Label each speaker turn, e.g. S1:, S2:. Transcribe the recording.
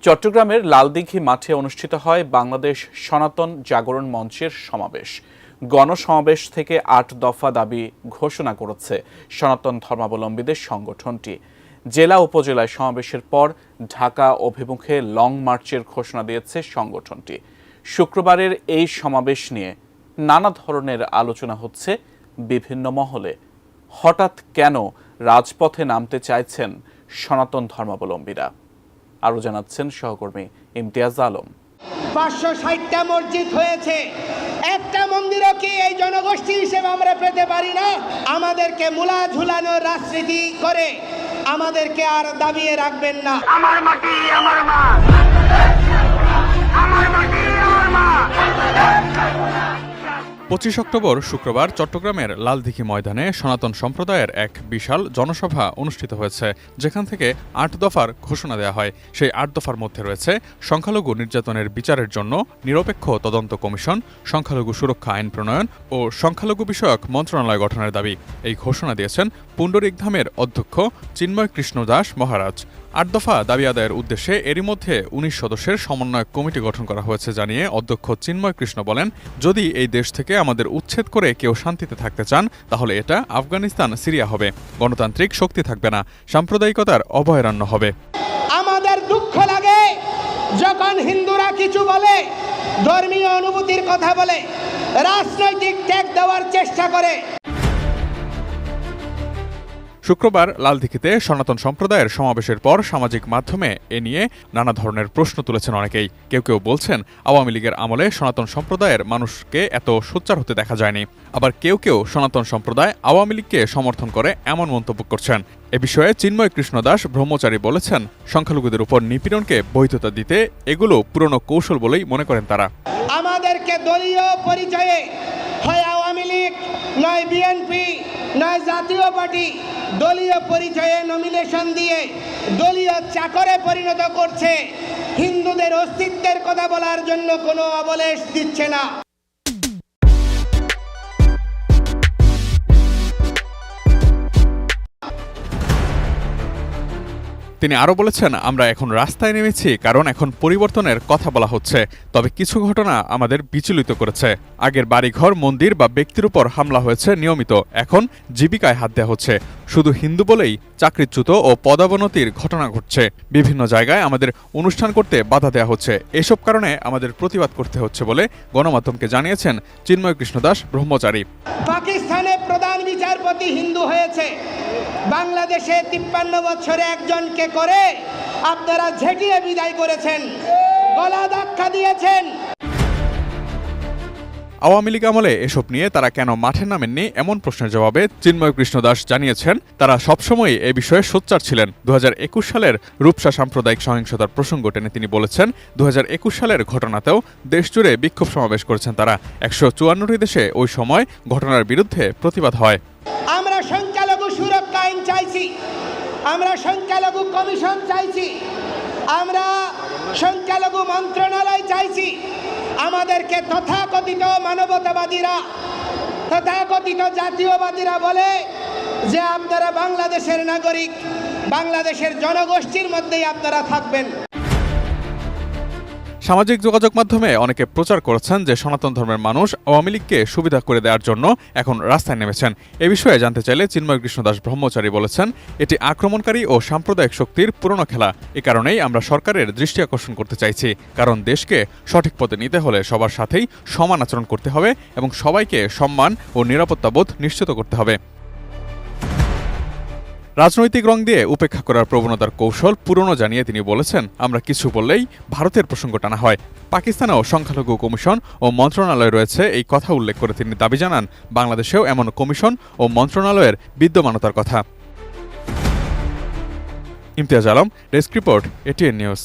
S1: চট্টগ্রামের লালদিঘি মাঠে অনুষ্ঠিত হয় বাংলাদেশ সনাতন জাগরণ মঞ্চের সমাবেশ। গণসমাবেশ থেকে ৮ দফা দাবি ঘোষণা করেছে সনাতন ধর্মাবলম্বীদের সংগঠনটি। জেলা উপজেলায় সমাবেশের পর ঢাকা অভিমুখে লং মার্চের ঘোষণা দিয়েছে সংগঠনটি। শুক্রবারের এই সমাবেশ নিয়ে নানা ধরনের আলোচনা হচ্ছে বিভিন্ন মহলে। হঠাৎ কেন রাজপথে নামতে চাইছেন সনাতন ধর্মাবলম্বীরা? আরো জানাচ্ছেন সহকর্মী ইমতিয়াজ আলম।
S2: 560টা মসজিদ হয়েছে, একটা মন্দিরও কি এই জনগোষ্ঠী হিসেবে আমরা পেতে পারি না? আমাদেরকে মুলা ঝুলানোর রাজনীতি করে আমাদেরকে আর দাবিয়ে রাখবেন না।
S3: আমার মাটি আমার মা, আমার মাটি আমার মা।
S4: 25 অক্টোবর শুক্রবার চট্টগ্রামের লালদিঘি ময়দানে সনাতন সম্প্রদায়ের এক বিশাল জনসভা অনুষ্ঠিত হয়েছে, যেখান থেকে 8 দফার ঘোষণা দেওয়া হয়। সেই 8 দফার মধ্যে রয়েছে সংখ্যালঘু নির্যাতনের বিচারের জন্য নিরপেক্ষ তদন্ত কমিশন, সংখ্যালঘু সুরক্ষা আইন প্রণয়ন ও সংখ্যালঘু বিষয়ক মন্ত্রণালয় গঠনের দাবি। এই ঘোষণা দিয়েছেন পুণ্ডরিকধামের অধ্যক্ষ চিন্ময় কৃষ্ণ দাস মহারাজ। 8 দফা দাবি আদায়ের উদ্দেশ্যে এরই মধ্যে 19 সদস্যের সমন্বয় কমিটি গঠন করা হয়েছে জানিয়ে অধ্যক্ষ চিন্ময় কৃষ্ণ বলেন, যদি এই দেশ থেকে আমাদের উচ্ছেদ করে কেউ শান্তিতে থাকতে চান তাহলে এটা আফগানিস্তান, সিরিয়া হবে। গণতান্ত্রিক শক্তি থাকবে না, সাম্প্রদায়িকতার অভয়ারণ্য হবে।
S2: আমাদের দুঃখ লাগে যখন হিন্দুরা কিছু বলে, ধর্মীয় অনুভূতির কথা বলে, রাজনৈতিক ট্যাগ দেওয়ার চেষ্টা করে।
S4: শুক্রবার লালদিঘিতে সনাতন সম্প্রদায়ের সমাবেশের পর সামাজিক মাধ্যমে এ নিয়ে নানা ধরনের প্রশ্ন তুলেছেন অনেকেই। কেউ কেউ বলছেন আওয়ামী লীগের আমলে সনাতন সম্প্রদায়ের মানুষকে এত সোচ্চার হতে দেখা যায়নি। আবার কেউ কেউ সনাতন সম্প্রদায় আওয়ামী লীগকে সমর্থন করে এমন মন্তব্য করছেন। এ বিষয়ে চিন্ময় কৃষ্ণ দাস ব্রহ্মচারী বলেছেন, সংখ্যালঘুদের উপর নিপীড়নকে বৈধতা দিতে এগুলো পুরনো কৌশল বলেই মনে করেন তারা।
S2: আমাদেরকে দলীয় পরিচয়ে হয় আওয়ামী লীগ, নয় বিএনপি, নয় জাতীয় পার্টি, দলীয় পরিচয়ে নমিনেশন দিয়ে দলীয় চাকরে পরিণত করছে। হিন্দুদের অস্তিত্বের কথা বলার জন্য কোনো অবলেশ দিচ্ছে না।
S4: তিনি আরও বলেছেন, আমরা এখন রাস্তায় নেমেছি কারণ এখন পরিবর্তনের কথা বলা হচ্ছে। তবে কিছু ঘটনা আমাদের বিচলিত করেছে। আগের বাড়িঘর, মন্দির বা ব্যক্তির উপর হামলা হয়েছে নিয়মিত, এখন জীবিকায় হাত দেওয়া হচ্ছে। শুধু হিন্দু বলেই চাকরিচ্যুত ও পদাবনতির ঘটনা ঘটছে। বিভিন্ন জায়গায় আমাদের অনুষ্ঠান করতে বাধা দেওয়া হচ্ছে। এসব কারণে আমাদের প্রতিবাদ করতে হচ্ছে বলে গণমাধ্যমকে জানিয়েছেন চিন্ময় কৃষ্ণ দাস ব্রহ্মচারী।
S2: পাকিস্তানে প্রধান বিচারপতি হিন্দু হয়েছে, বাংলাদেশে 53 বছরে একজনকে করে আপনারা ঝেঁটিয়ে বিদায় করেছেন, গলা ধাক্কা দিয়েছেন।
S4: আওয়ামী লীগ আমলে এসব নিয়ে তারা কেন মাঠে নামেননি এমন প্রশ্নের জবাবে চিন্ময় কৃষ্ণ দাস জানিয়েছেন, তারা সবসময় এ বিষয়ে সোচ্চার ছিলেন। 2021 সালের রূপসা সাম্প্রদায়িক সহিংসতার প্রসঙ্গ টেনে তিনি বলেছেন, 2021 সালের ঘটনাতেও দেশজুড়ে বিক্ষোভ সমাবেশ করেছেন তারা। 154টি দেশে ওই সময় ঘটনার বিরুদ্ধে প্রতিবাদ হয়।
S2: আমরা সংখ্যালঘু সুরক্ষা আইন চাইছি, আমরা সংখ্যালঘু কমিশন চাইছি, আমরা সংখ্যালঘু মন্ত্রণালয় চাইছি। আমাদেরকে তথাকথিত মানবতাবাদীরা, তথাকথিত জাতীয়বাদীরা বলে যে আপনারা বাংলাদেশের নাগরিক, বাংলাদেশের জনগোষ্ঠীর মধ্যেই আপনারা থাকবেন।
S4: সামাজিক যোগাযোগ মাধ্যমে অনেকে প্রচার করেছেন যে সনাতন ধর্মের মানুষ আওয়ামী লীগকে সুবিধা করে দেওয়ার জন্য এখন রাস্তায় নেমেছেন। এ বিষয়ে জানতে চাইলে চিন্ময় কৃষ্ণ দাস ব্রহ্মচারী বলেছেন, এটি আক্রমণকারী ও সাম্প্রদায়িক শক্তির পুরনো খেলা। এ কারণেই আমরা সরকারের দৃষ্টি আকর্ষণ করতে চাইছি, কারণ দেশকে সঠিক পথে নিতে হলে সবার সাথেই সমান আচরণ করতে হবে এবং সবাইকে সম্মান ও নিরাপত্তাবোধ নিশ্চিত করতে হবে। রাজনৈতিক রং দিয়ে উপেক্ষা করার প্রবণতার কৌশল পুরনো জানিয়ে তিনি বলেছেন, আমরা কিছু বললেই ভারতের প্রসঙ্গ টানা হয়। পাকিস্তানেও সংখ্যালঘু কমিশন ও মন্ত্রণালয় রয়েছে, এই কথা উল্লেখ করে তিনি দাবি জানান বাংলাদেশেও এমন কমিশন ও মন্ত্রণালয়ের বিদ্যমানতার কথা। Imtiaz Alam, desk report, ATN news.